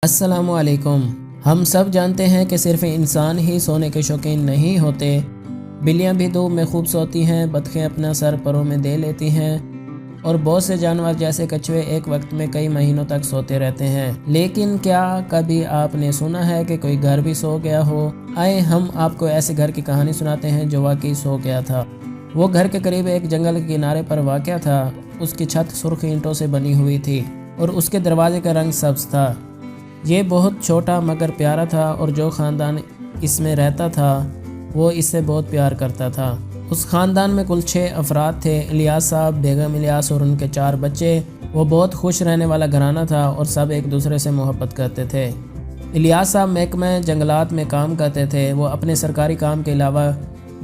السلام علیکم۔ ہم سب جانتے ہیں کہ صرف انسان ہی سونے کے شوقین نہیں ہوتے، بلیاں بھی دھوپ میں خوب سوتی ہیں، بطخیں اپنا سر پروں میں دے لیتی ہیں اور بہت سے جانور جیسے کچھوے ایک وقت میں کئی مہینوں تک سوتے رہتے ہیں۔ لیکن کیا کبھی آپ نے سنا ہے کہ کوئی گھر بھی سو گیا ہو؟ آئے ہم آپ کو ایسے گھر کی کہانی سناتے ہیں جو واقعی سو گیا تھا۔ وہ گھر کے قریب ایک جنگل کے کنارے پر واقع تھا۔ اس کی چھت سرخ اینٹوں سے بنی ہوئی تھی اور اس کے دروازے کا رنگ سبز تھا۔ یہ بہت چھوٹا مگر پیارا تھا اور جو خاندان اس میں رہتا تھا وہ اس سے بہت پیار کرتا تھا۔ اس خاندان میں کل 6 افراد تھے، الیاس صاحب، بیگم الیاس اور ان کے 4 بچے۔ وہ بہت خوش رہنے والا گھرانہ تھا اور سب ایک دوسرے سے محبت کرتے تھے۔ الیاس صاحب محکمہ جنگلات میں کام کرتے تھے۔ وہ اپنے سرکاری کام کے علاوہ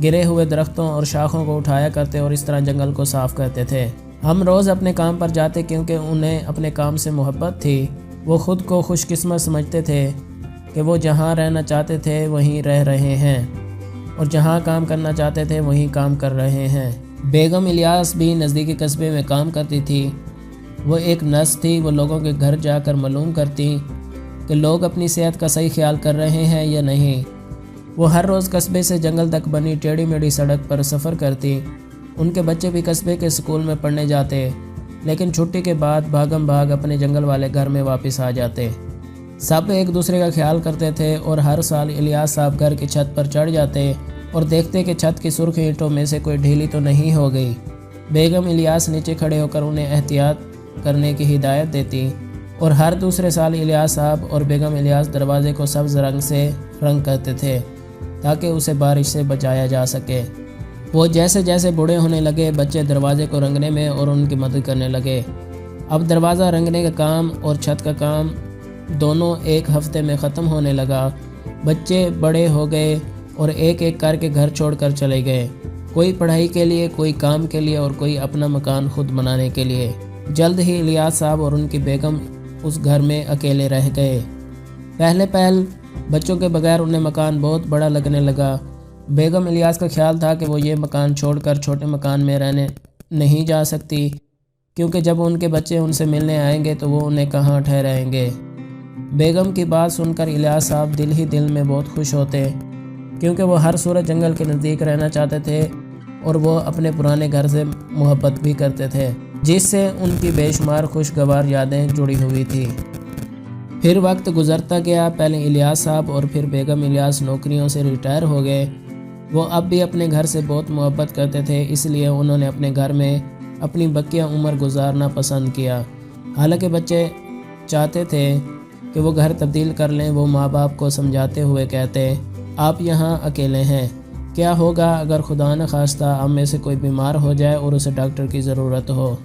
گرے ہوئے درختوں اور شاخوں کو اٹھایا کرتے اور اس طرح جنگل کو صاف کرتے تھے۔ ہم روز اپنے کام پر جاتے کیونکہ انہیں اپنے کام سے محبت تھی۔ وہ خود کو خوش قسمت سمجھتے تھے کہ وہ جہاں رہنا چاہتے تھے وہیں رہ رہے ہیں اور جہاں کام کرنا چاہتے تھے وہیں کام کر رہے ہیں۔ بیگم الیاس بھی نزدیکی قصبے میں کام کرتی تھی۔ وہ ایک نرس تھی۔ وہ لوگوں کے گھر جا کر معلوم کرتی کہ لوگ اپنی صحت کا صحیح خیال کر رہے ہیں یا نہیں۔ وہ ہر روز قصبے سے جنگل تک بنی ٹیڑھی میڑھی سڑک پر سفر کرتی۔ ان کے بچے بھی قصبے کے اسکول میں پڑھنے جاتے، لیکن چھٹی کے بعد بھاگم بھاگ اپنے جنگل والے گھر میں واپس آ جاتے۔ سب ایک دوسرے کا خیال کرتے تھے اور ہر سال الیاس صاحب گھر کی چھت پر چڑھ جاتے اور دیکھتے کہ چھت کی سرخ اینٹوں میں سے کوئی ڈھیلی تو نہیں ہو گئی۔ بیگم الیاس نیچے کھڑے ہو کر انہیں احتیاط کرنے کی ہدایت دیتی اور ہر دوسرے سال الیاس صاحب اور بیگم الیاس دروازے کو سبز رنگ سے رنگ کرتے تھے تاکہ اسے بارش سے بچایا جا سکے۔ وہ جیسے جیسے بوڑھے ہونے لگے، بچے دروازے کو رنگنے میں اور ان کی مدد کرنے لگے۔ اب دروازہ رنگنے کا کام اور چھت کا کام دونوں ایک ہفتے میں ختم ہونے لگا۔ بچے بڑے ہو گئے اور ایک ایک کر کے گھر چھوڑ کر چلے گئے، کوئی پڑھائی کے لیے، کوئی کام کے لیے اور کوئی اپنا مکان خود بنانے کے لیے۔ جلد ہی الیاس صاحب اور ان کی بیگم اس گھر میں اکیلے رہ گئے۔ پہل بچوں کے بغیر انہیں مکان بہت بڑا لگنے لگا۔ بیگم الیاس کا خیال تھا کہ وہ یہ مکان چھوڑ کر چھوٹے مکان میں رہنے نہیں جا سکتی، کیونکہ جب ان کے بچے ان سے ملنے آئیں گے تو وہ انہیں کہاں ٹھہرائیں گے۔ بیگم کی بات سن کر الیاس صاحب دل ہی دل میں بہت خوش ہوتے، کیونکہ وہ ہر صورت جنگل کے نزدیک رہنا چاہتے تھے اور وہ اپنے پرانے گھر سے محبت بھی کرتے تھے، جس سے ان کی بے شمار خوشگوار یادیں جڑی ہوئی تھی۔ پھر وقت گزرتا گیا۔ پہلے الیاس صاحب اور پھر بیگم الیاس نوکریوں سے ریٹائر ہو گئے۔ وہ اب بھی اپنے گھر سے بہت محبت کرتے تھے، اس لیے انہوں نے اپنے گھر میں اپنی بقیہ عمر گزارنا پسند کیا۔ حالانکہ بچے چاہتے تھے کہ وہ گھر تبدیل کر لیں، وہ ماں باپ کو سمجھاتے ہوئے کہتے، آپ یہاں اکیلے ہیں، کیا ہوگا اگر خدا نخواستہ ہم میں سے کوئی بیمار ہو جائے اور اسے ڈاکٹر کی ضرورت ہو؟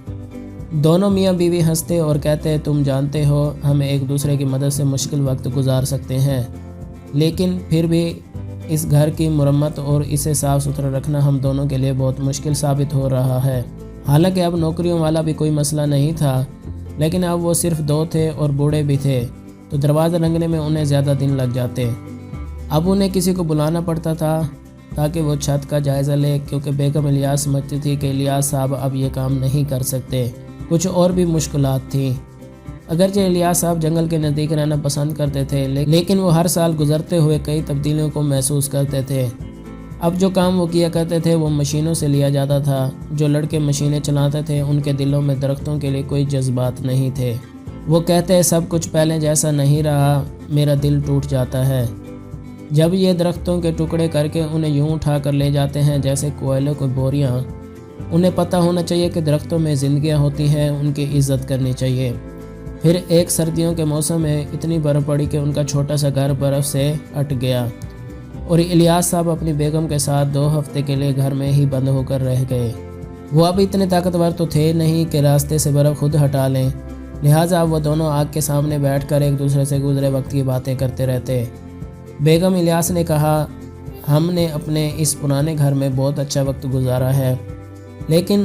دونوں میاں بیوی ہنستے اور کہتے، تم جانتے ہو ہم ایک دوسرے کی مدد سے مشکل وقت گزار سکتے ہیں، لیکن پھر بھی اس گھر کی مرمت اور اسے صاف ستھرا رکھنا ہم دونوں کے لیے بہت مشکل ثابت ہو رہا ہے۔ حالانکہ اب نوکریوں والا بھی کوئی مسئلہ نہیں تھا، لیکن اب وہ صرف 2 تھے اور بوڑھے بھی تھے، تو دروازہ رنگنے میں انہیں زیادہ دن لگ جاتے۔ اب انہیں کسی کو بلانا پڑتا تھا تاکہ وہ چھت کا جائزہ لے، کیونکہ بیگم الیاس سمجھتی تھی کہ الیاس صاحب اب یہ کام نہیں کر سکتے۔ کچھ اور بھی مشکلات تھیں۔ اگرچہ الیاس صاحب جنگل کے نزدیک رہنا پسند کرتے تھے، لیکن وہ ہر سال گزرتے ہوئے کئی تبدیلیوں کو محسوس کرتے تھے۔ اب جو کام وہ کیا کرتے تھے وہ مشینوں سے لیا جاتا تھا۔ جو لڑکے مشینیں چلاتے تھے ان کے دلوں میں درختوں کے لیے کوئی جذبات نہیں تھے۔ وہ کہتے، سب کچھ پہلے جیسا نہیں رہا، میرا دل ٹوٹ جاتا ہے جب یہ درختوں کے ٹکڑے کر کے انہیں یوں اٹھا کر لے جاتے ہیں جیسے کوئلے کو بوریاں۔ انہیں پتہ ہونا چاہیے کہ درختوں میں زندگیاں ہوتی ہیں، ان کی عزت کرنی چاہیے۔ پھر ایک سردیوں کے موسم میں اتنی برف پڑی کہ ان کا چھوٹا سا گھر برف سے اٹ گیا اور الیاس صاحب اپنی بیگم کے ساتھ 2 ہفتے کے لیے گھر میں ہی بند ہو کر رہ گئے۔ وہ اب اتنے طاقتور تو تھے نہیں کہ راستے سے برف خود ہٹا لیں، لہٰذا وہ دونوں آگ کے سامنے بیٹھ کر ایک دوسرے سے گزرے وقت کی باتیں کرتے رہتے۔ بیگم الیاس نے کہا، ہم نے اپنے اس پرانے گھر میں بہت اچھا وقت گزارا ہے، لیکن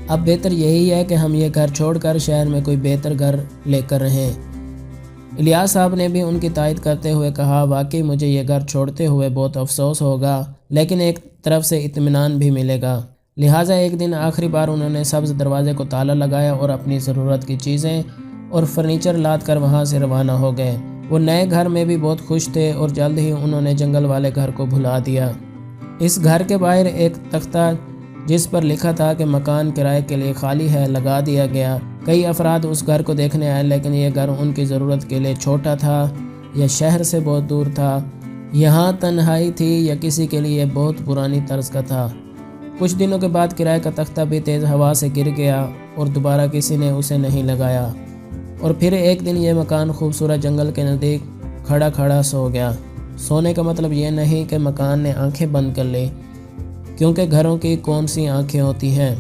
اب بہتر یہی ہے کہ ہم یہ گھر چھوڑ کر شہر میں کوئی بہتر گھر لے کر رہیں۔ الیاس صاحب نے بھی ان کی تائید کرتے ہوئے کہا، واقعی مجھے یہ گھر چھوڑتے ہوئے بہت افسوس ہوگا، لیکن ایک طرف سے اطمینان بھی ملے گا۔ لہٰذا ایک دن آخری بار انہوں نے سبز دروازے کو تالا لگایا اور اپنی ضرورت کی چیزیں اور فرنیچر لاد کر وہاں سے روانہ ہو گئے۔ وہ نئے گھر میں بھی بہت خوش تھے اور جلد ہی انہوں نے جنگل والے گھر کو بھلا دیا۔ اس گھر کے باہر ایک تختہ جس پر لکھا تھا کہ مکان کرائے کے لیے خالی ہے لگا دیا گیا۔ کئی افراد اس گھر کو دیکھنے آئے، لیکن یہ گھر ان کی ضرورت کے لیے چھوٹا تھا یا شہر سے بہت دور تھا، یہاں تنہائی تھی یا کسی کے لیے بہت پرانی طرز کا تھا۔ کچھ دنوں کے بعد کرائے کا تختہ بھی تیز ہوا سے گر گیا اور دوبارہ کسی نے اسے نہیں لگایا، اور پھر ایک دن یہ مکان خوبصورت جنگل کے نزدیک کھڑا کھڑا سو گیا۔ سونے کا مطلب یہ نہیں کہ مکان نے آنکھیں بند کر لی، کیونکہ گھروں کی کون سی آنکھیں ہوتی ہیں،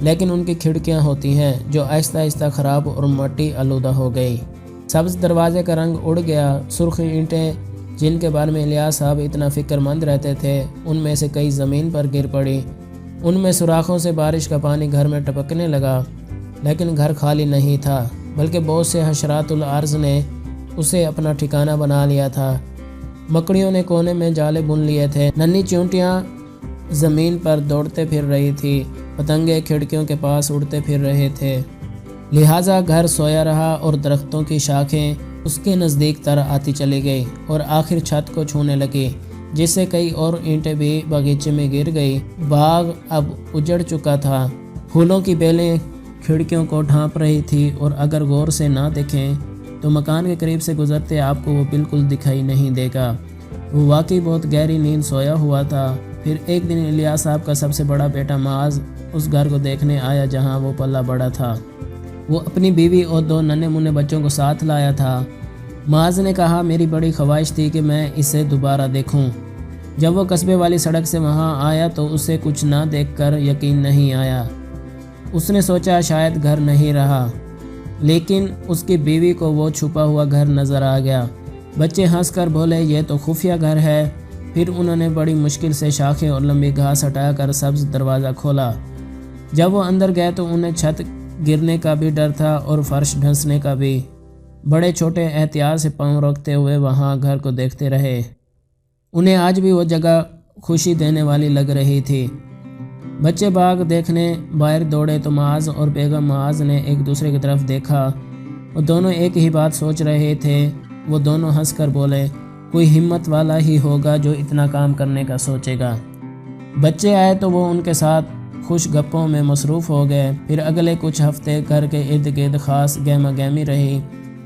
لیکن ان کی کھڑکیاں ہوتی ہیں جو آہستہ آہستہ خراب اور مٹی آلودہ ہو گئی۔ سبز دروازے کا رنگ اڑ گیا، سرخ اینٹیں جن کے بارے میں الیاس صاحب اتنا فکر مند رہتے تھے ان میں سے کئی زمین پر گر پڑی۔ ان میں سوراخوں سے بارش کا پانی گھر میں ٹپکنے لگا، لیکن گھر خالی نہیں تھا، بلکہ بہت سے حشرات الارض نے اسے اپنا ٹھکانہ بنا لیا تھا۔ مکڑیوں نے کونے میں جالے بن لیے تھے، ننھی چیونٹیاں زمین پر دوڑتے پھر رہی تھی، پتنگے کھڑکیوں کے پاس اڑتے پھر رہے تھے۔ لہٰذا گھر سویا رہا اور درختوں کی شاخیں اس کے نزدیک تر آتی چلی گئی اور آخر چھت کو چھونے لگی، جس سے کئی اور اینٹیں بھی باغیچے میں گر گئی۔ باغ اب اجڑ چکا تھا، پھولوں کی بیلیں کھڑکیوں کو ڈھانپ رہی تھی، اور اگر غور سے نہ دیکھیں تو مکان کے قریب سے گزرتے آپ کو وہ بالکل دکھائی نہیں دے گا۔ وہ واقعی بہت گہری نیند سویا ہوا تھا۔ پھر ایک دن الیاس صاحب کا سب سے بڑا بیٹا معاذ اس گھر کو دیکھنے آیا جہاں وہ پلا بڑا تھا۔ وہ اپنی بیوی اور 2 ننھے منھے بچوں کو ساتھ لایا تھا۔ معاذ نے کہا، میری بڑی خواہش تھی کہ میں اسے دوبارہ دیکھوں۔ جب وہ قصبے والی سڑک سے وہاں آیا تو اسے کچھ نہ دیکھ کر یقین نہیں آیا۔ اس نے سوچا شاید گھر نہیں رہا، لیکن اس کی بیوی کو وہ چھپا ہوا گھر نظر آ گیا۔ بچے ہنس کر بولے، یہ تو خفیہ گھر ہے۔ پھر انہوں نے بڑی مشکل سے شاخیں اور لمبی گھاس ہٹا کر سبز دروازہ کھولا۔ جب وہ اندر گئے تو انہیں چھت گرنے کا بھی ڈر تھا اور فرش دھنسنے کا بھی۔ بڑے چھوٹے احتیاط سے پاؤں رکھتے ہوئے وہاں گھر کو دیکھتے رہے۔ انہیں آج بھی وہ جگہ خوشی دینے والی لگ رہی تھی۔ بچے باغ دیکھنے باہر دوڑے تو معاذ اور بیگم معاذ نے ایک دوسرے کی طرف دیکھا۔ وہ دونوں ایک ہی بات سوچ رہے تھے۔ وہ دونوں ہنس کر بولے، کوئی ہمت والا ہی ہوگا جو اتنا کام کرنے کا سوچے گا۔ بچے آئے تو وہ ان کے ساتھ خوش گپوں میں مصروف ہو گئے۔ پھر اگلے کچھ ہفتے گھر کے ارد گرد خاص گہما گہمی رہی۔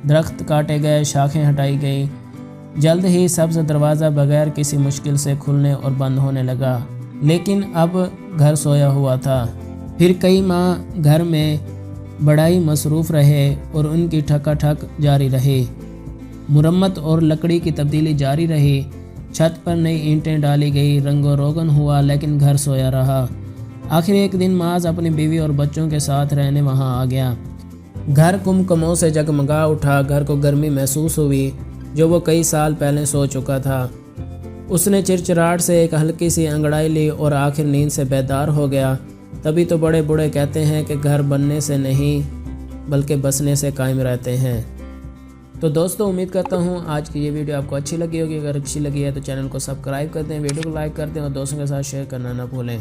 درخت کاٹے گئے، شاخیں ہٹائی گئی۔ جلد ہی سبز دروازہ بغیر کسی مشکل سے کھلنے اور بند ہونے لگا، لیکن اب گھر سویا ہوا تھا۔ پھر کئی ماہ گھر میں بڑائی مصروف رہے اور ان کی ٹھکا ٹھک جاری رہی۔ مرمت اور لکڑی کی تبدیلی جاری رہی۔ چھت پر نئی اینٹیں ڈالی گئی، رنگ و روغن ہوا، لیکن گھر سویا رہا۔ آخر ایک دن معاذ اپنی بیوی اور بچوں کے ساتھ رہنے وہاں آ گیا۔ گھر کمکموں سے جگمگا اٹھا۔ گھر کو گرمی محسوس ہوئی جو وہ کئی سال پہلے سو چکا تھا۔ اس نے چرچراہٹ سے ایک ہلکی سی انگڑائی لی اور آخر نیند سے بیدار ہو گیا۔ تبھی تو بڑے بوڑھے کہتے ہیں کہ گھر بننے سے نہیں بلکہ بسنے سے قائم رہتے ہیں۔ تو دوستو، امید کرتا ہوں آج کی یہ ویڈیو آپ کو اچھی لگی ہوگی۔ اگر اچھی لگی ہے تو چینل کو سبسکرائب کر دیں، ویڈیو کو لائک کر دیں اور دوستوں کے ساتھ شیئر کرنا نہ بھولیں۔